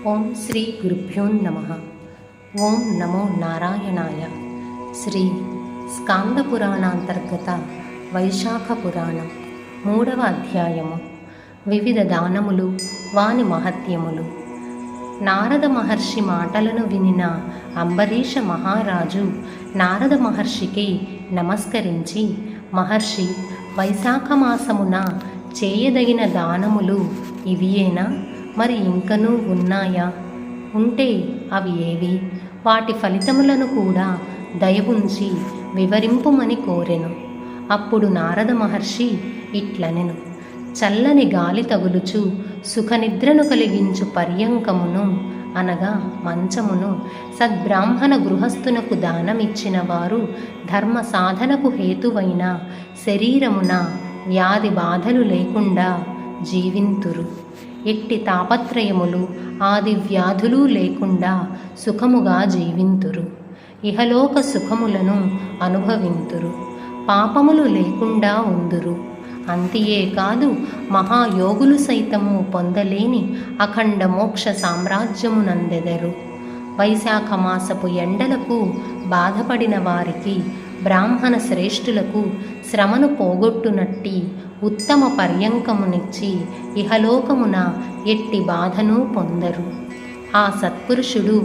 ఓం శ్రీ గురుభ్యో నమః. ఓం నమో నారాయణాయ. శ్రీ స్కాంద పురాణాంతర్గత వైశాఖ పురాణం 3వ అధ్యాయము. వివిధ దానములు వాని మహత్యములు. నారద మహర్షి మాటలను వినిన అంబరీష మహారాజు నారద మహర్షికి నమస్కరించి, మహర్షి, వైశాఖ మాసమున చేయదగిన దానములు ఇవియేనా, మరి ఇంకనూ ఉన్నాయా? ఉంటే అవి ఏవి? వాటి ఫలితములను కూడా దయవుంచి వివరింపుమని కోరెను. అప్పుడు నారద మహర్షి ఇట్లనెను: చల్లని గాలి తగులుచు సుఖనిద్రను కలిగించు పర్యంకమును అనగా మంచమును సద్బ్రాహ్మణ గృహస్థునకు దానమిచ్చిన వారు ధర్మ సాధనకు హేతువైన శరీరమున వ్యాధి బాధలు లేకుండా జీవింతురు. ఎట్టి తాపత్రయములు ఆది వ్యాధులు లేకుండా సుఖముగా జీవింతురు. ఇహలోక సుఖములను అనుభవింతురు. పాపములు లేకుండా ఉందురు. అంతియే కాదు, మహాయోగులు సైతము పొందలేని అఖండ మోక్ష సామ్రాజ్యమునందెదరు. వైశాఖ మాసపు ఎండలకు బాధపడిన వారికి, బ్రాహ్మణ శ్రేష్ఠులకు శ్రమను పోగొట్టునట్టి ఉత్తమ పర్యంకమునిచ్చి ఇహలోకమున ఎట్టి బాధను పొందరు. ఆ సత్పురుషుడు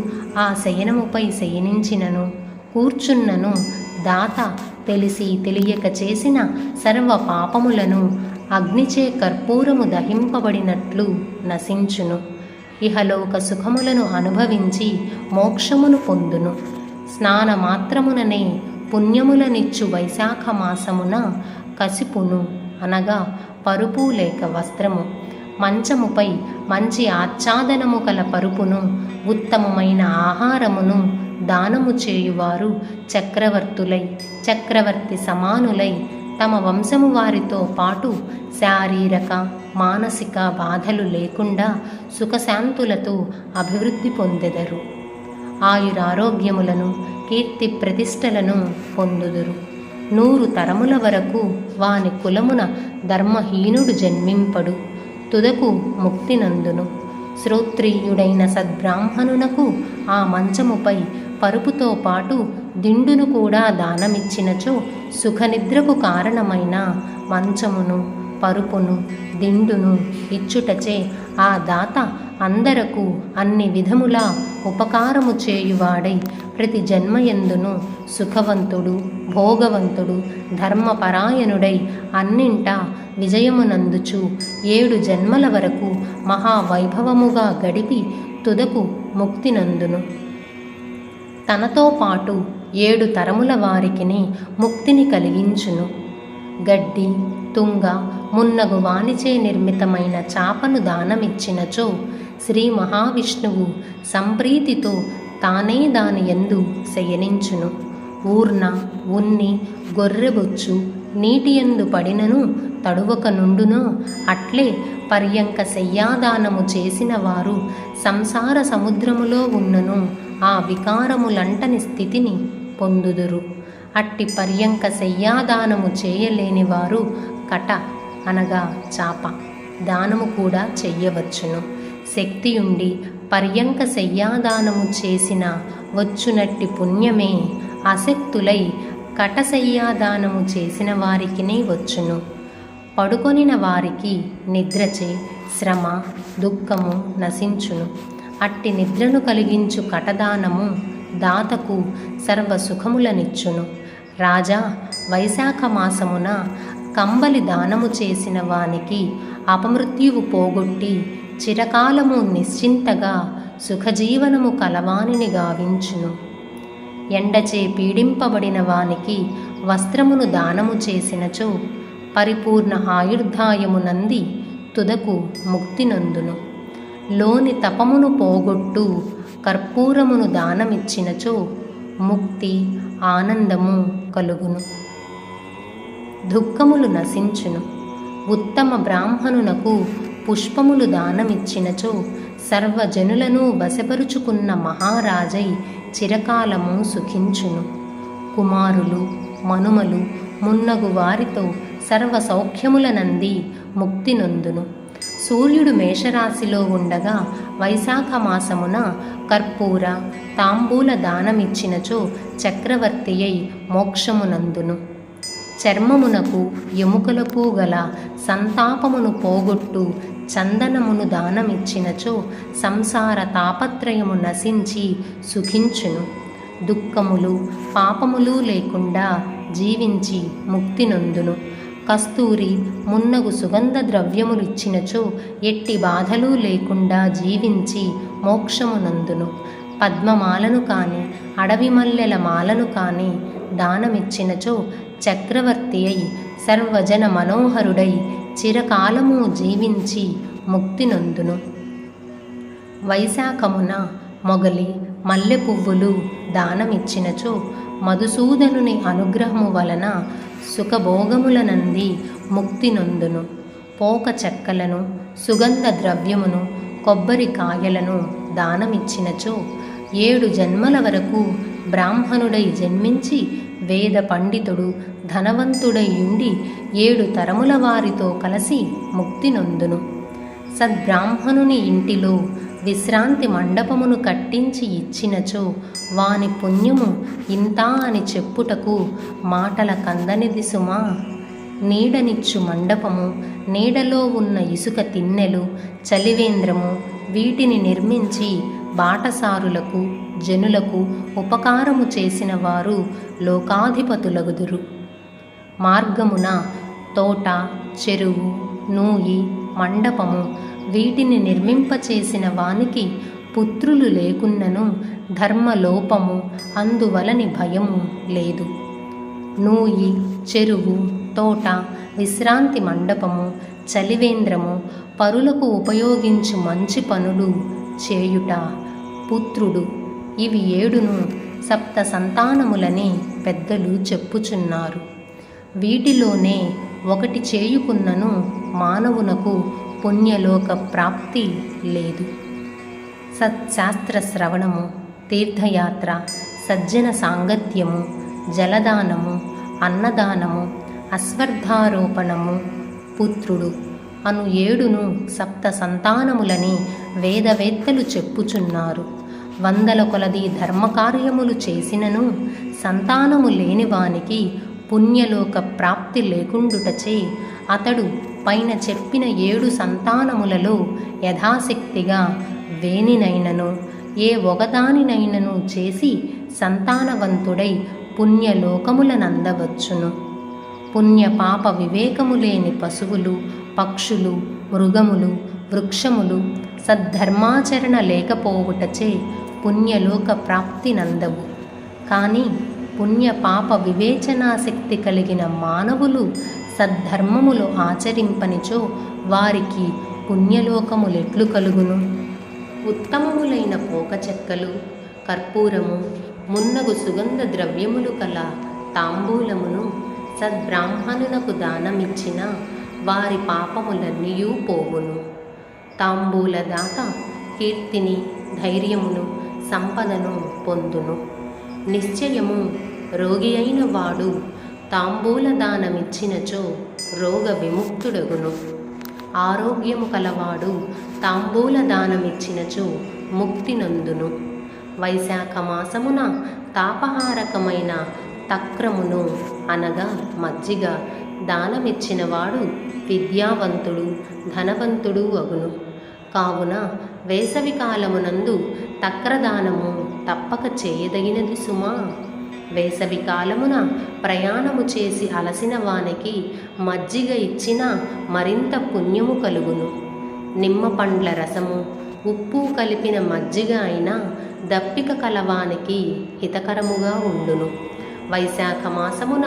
ఆ శయనముపై శయనించినను కూర్చున్నను దాత తెలిసి తెలియక చేసిన సర్వ పాపములను అగ్నిచే కర్పూరము దహింపబడినట్లు నశించును. ఇహలోక సుఖములను అనుభవించి మోక్షమును పొందును. స్నానమాత్రముననే పుణ్యములనిచ్చు వైశాఖ మాసమున కసిపును అనగా పరుపు లేక వస్త్రము, మంచముపై మంచి ఆచ్ఛాదనము కల పరుపును, ఉత్తమమైన ఆహారమును దానము చేయువారు చక్రవర్తులై చక్రవర్తి సమానులై తమ వంశము వారితో పాటు శారీరక మానసిక బాధలు లేకుండా సుఖశాంతులతో అభివృద్ధి పొందెదరు. ఆయురారోగ్యములను కీర్తి ప్రతిష్టలను పొందుదురు. 100 తరముల వరకు వాని కులమున ధర్మహీనుడు జన్మింపడు. తుదకు ముక్తినందును. శ్రోత్రియుడైన సద్బ్రాహ్మణునకు ఆ మంచముపై పరుపుతో పాటు దిండును కూడా దానమిచ్చినచో సుఖనిద్రకు కారణమైన మంచమును పరుపును దిండును ఇచ్చుటచే ఆ దాత అందరకు అన్ని విధములా ఉపకారము చేయువాడై ప్రతి జన్మయందును సుఖవంతుడు, భోగవంతుడు, ధర్మపరాయణుడై అన్నింటా విజయమునందుచు 7 జన్మల వరకు మహావైభవముగా గడిపి తుదకు ముక్తినందును. తనతో పాటు 7 తరముల వారికిని ముక్తిని కలిగించును. గడ్డి, తుంగ మున్నగు వానిచే నిర్మితమైన చాపను దానమిచ్చినచో శ్రీ మహావిష్ణువు సంప్రీతితో తానే దాని యందు శయనించును. ఊర్న, ఉన్ని, గొర్రెబొచ్చు నీటియందు పడినను తడువక నుండునో అట్లే పర్యంక శయ్యాదానము చేసిన వారు సంసార సముద్రములో ఉన్నను ఆ వికారములంటని స్థితిని పొందుదురు. అట్టి పర్యంక శయ్యాదానము చేయలేని వారు కట అనగా చాప దానము కూడా చెయ్యవచ్చును. శక్తియుండి పర్యంక శయ్యాదానము చేసిన వచ్చునట్టి పుణ్యమే అశక్తులై కటశయ్యాదానము చేసిన వారికినే వచ్చును. పడుకొనిన వారికి నిద్రచే శ్రమ దుఃఖము నశించును. అట్టి నిద్రను కలిగించు కటదానము దాతకు సర్వ సుఖములనిచ్చును. రాజా, వైశాఖ మాసమున కంబలి దానము చేసిన వానికి అపమృత్యువు పోగొట్టి చిరకాలము నిశ్చింతగా సుఖజీవనము కలవానిని గావించును. ఎండచే పీడింపబడిన వానికి వస్త్రమును దానము చేసినచో పరిపూర్ణ ఆయుర్దాయమునంది తుదకు ముక్తినందును. లోని తపమును పోగొట్టు కర్పూరమును దానమిచ్చినచో ముక్తి ఆనందము కలుగును. దుఃఖములు నశించును. ఉత్తమ బ్రాహ్మణునకు పుష్పములు దానమిచ్చినచో సర్వజనులను వశపరుచుకున్న మహారాజై చిరకాలము సుఖించును. కుమారులు, మనుమలు మున్నగు వారితో సర్వ సౌఖ్యములనంది ముక్తి నొందును. సూర్యుడు మేషరాశిలో ఉండగా వైశాఖ మాసమున కర్పూర తాంబూల దానమిచ్చినచో చక్రవర్తి అయి మోక్షమునందును. చర్మమునకు ఎముకలకు గల సంతాపమును పోగొట్టు చందనమును దానమిచ్చినచో సంసార తాపత్రయము నశించి సుఖించును. దుఃఖములు పాపములు లేకుండా జీవించి ముక్తి నొందును. కస్తూరి మున్నగు సుగంధ ద్రవ్యములిచ్చినచో ఎట్టి బాధలు లేకుండా జీవించి మోక్షమునందును. పద్మమాలను కాని అడవి మల్లెల మాలను కాని దానమిచ్చినచో చక్రవర్తి అయి సర్వజన మనోహరుడై చిరకాలము జీవించి ముక్తి నొందును. వైశాఖమున మొగలి మల్లె పువ్వులు దానమిచ్చినచో మధుసూదనుని అనుగ్రహము వలన సుఖభోగములనంది ముక్తి నొందును. పోక చెక్కలను సుగంధ ద్రవ్యమును కొబ్బరికాయలను దానమిచ్చినచో 7 జన్మల వరకు బ్రాహ్మణుడై జన్మించి వేద పండితుడు ధనవంతుడై ఉండి 7 తరముల వారితో కలిసి ముక్తి నొందును. సద్బ్రాహ్మణుని ఇంటిలో విశ్రాంతి మండపమును కట్టించి ఇచ్చినచో వాని పుణ్యము ఇంతా అని చెప్పుటకు మాటల కందనిది సుమా. నీడనిచ్చు మండపము, నీడలో ఉన్న ఇసుక తిన్నెలు, చలివేంద్రము వీటిని నిర్మించి బాటసారులకు జనులకు ఉపకారము చేసిన వారు లోకాధిపతులగుదురు. మార్గమున తోట, చెరువు, నూయి, మండపము వీటిని నిర్మింపచేసిన వానికి పుత్రులు లేకున్నను ధర్మలోపము అందువలని భయము లేదు. నూయి, చెరువు, తోట, విశ్రాంతి మండపము, చలివేంద్రము, పరులకు ఉపయోగించు మంచి పనులు చేయుట, పుత్రుడు ఇవి 7ను సప్త సంతానములని పెద్దలు చెప్పుచున్నారు. వీటిలోనే ఒకటి చేయుకున్నను మానవునకు పుణ్యలోక ప్రాప్తి లేదు. సత్శాస్త్ర శ్రవణము, తీర్థయాత్ర, సజ్జన సాంగత్యము, జలదానము, అన్నదానము, అశ్వర్థారోపణము, పుత్రుడు అను 7ను సప్త సంతానములని వేదవేత్తలు చెప్పుచున్నారు. 100 కొలది ధర్మకార్యములు చేసినను సంతానము లేనివానికి పుణ్యలోక ప్రాప్తి లేకుండుటచే అతడు పైన చెప్పిన 7 సంతానములలో యథాశక్తిగా వేనినైనను ఏ ఒకదానినైనను చేసి సంతానవంతుడై పుణ్యలోకములనందవచ్చును. పుణ్యపాప వివేకము లేని పశువులు, పక్షులు, మృగములు, వృక్షములు సద్ధర్మాచరణ లేకపోవుటచే పుణ్యలోక ప్రాప్తి నందవు. కానీ పుణ్యపాప వివేచనాశక్తి కలిగిన మానవులు సద్ధర్మములు ఆచరింపనిచో వారికి పుణ్యలోకములెట్లు కలుగును? ఉత్తమములైన పోక చెక్కలు, కర్పూరము మున్నగు సుగంధ ద్రవ్యములు కల తాంబూలమును సద్బ్రాహ్మణునకు దానమిచ్చిన వారి పాపములన్నీయూ పోవును. తాంబూలదాత కీర్తిని, ధైర్యమును, సంపదను పొందును. నిశ్చయము రోగి అయిన వాడు తాంబూల దానమిచ్చినచో రోగ విముక్తుడగును. ఆరోగ్యము కలవాడు తాంబూల దానమిచ్చినచో ముక్తి నందును. వైశాఖ మాసమున తాపహారకమైన తక్రమును అనగా మజ్జిగ దానమిచ్చినవాడు విద్యావంతుడు, ధనవంతుడు అగును. కావున వేసవి కాలమునందు తక్రదానము తప్పక చేయదగినది సుమా. వేసవి కాలమున ప్రయాణము చేసి అలసిన వానికి మజ్జిగ ఇచ్చినా మరింత పుణ్యము కలుగును. నిమ్మ పండ్ల రసము, ఉప్పు కలిపిన మజ్జిగ అయినా దప్పిక కలవానికి హితకరముగా ఉండును. వైశాఖ మాసమున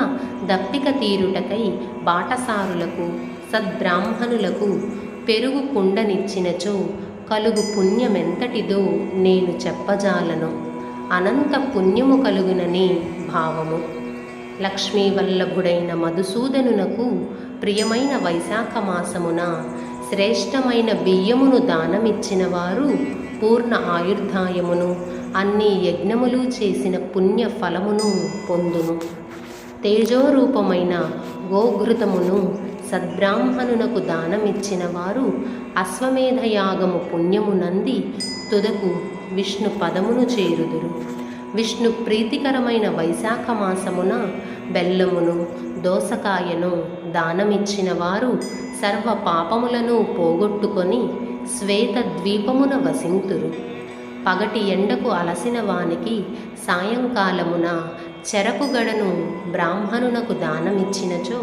దప్పిక తీరుటకై బాటసారులకు, సద్బ్రాహ్మణులకు పెరుగు కుండనిచ్చినచో కలుగు పుణ్యమెంతటిదో నేను చెప్పజాలను. అనంత పుణ్యము కలుగునని భావము. లక్ష్మీవల్లభుడైన మధుసూదనునకు ప్రియమైన వైశాఖ మాసమున శ్రేష్టమైన బియ్యమును దానమిచ్చిన వారు పూర్ణ ఆయుర్దాయమును, అన్ని యజ్ఞములు చేసిన పుణ్య ఫలమును పొందును. తేజోరూపమైన గోఘృతమును సద్బ్రాహ్మణునకు దానమిచ్చిన వారు అశ్వమేధయాగము పుణ్యమునంది తుదకు విష్ణు పదమును చేరుదురు. విష్ణు ప్రీతికరమైన వైశాఖ మాసమున బెల్లమును దోసకాయను దానమిచ్చిన వారు సర్వ పాపములను పోగొట్టుకొని శ్వేత ద్వీపమున వసింతురు. పగటి ఎండకు అలసిన వానికి సాయంకాలమున చెరకుగడను బ్రాహ్మణునకు దానమిచ్చినచో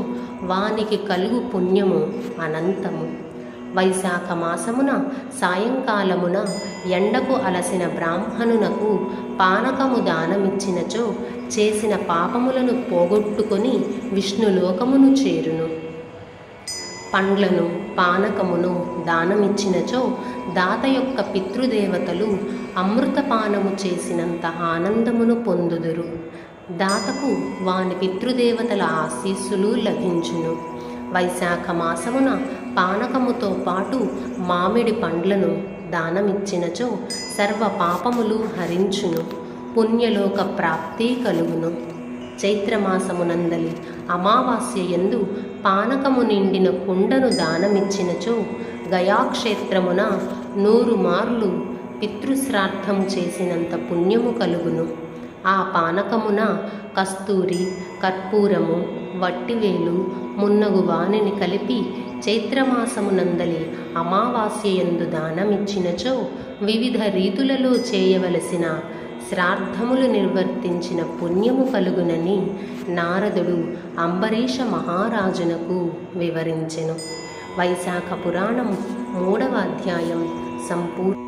వానికి కలుగు పుణ్యము అనంతము. వైశాఖ మాసమున సాయంకాలమున ఎండకు అలసిన బ్రాహ్మణునకు పానకము దానమిచ్చినచో చేసిన పాపములను పోగొట్టుకొని విష్ణులోకమును చేరును. పండ్లను పానకమును దానమిచ్చినచో దాత యొక్క పితృదేవతలు అమృతపానము చేసినంత ఆనందమును పొందుదురు. దాతకు వాని పితృదేవతల ఆశీస్సులు లభించును. వైశాఖ మాసమున పానకముతో పాటు మామిడి పండ్లను దానమిచ్చినచో సర్వ పాపములు హరించును. పుణ్యలోక ప్రాప్తి కలుగును. చైత్రమాసమునందలి అమావాస్య యందు పానకము నిండిన కుండను దానమిచ్చినచో గయాక్షేత్రమున 100 మార్లు పితృశ్రాద్ధము చేసినంత పుణ్యము కలుగును. ఆ పానకమున కస్తూరి, కర్పూరము, వట్టివేలు మున్నగు వానిని కలిపి చైత్రమాసమునందలి అమావాస్యయందు దానమిచ్చినచో వివిధ రీతులలో చేయవలసిన శ్రాద్ధములు నిర్వర్తించిన పుణ్యము కలుగునని నారదుడు అంబరీష మహారాజునకు వివరించెను. వైశాఖ పురాణం 3వ అధ్యాయం సంపూర్ణ.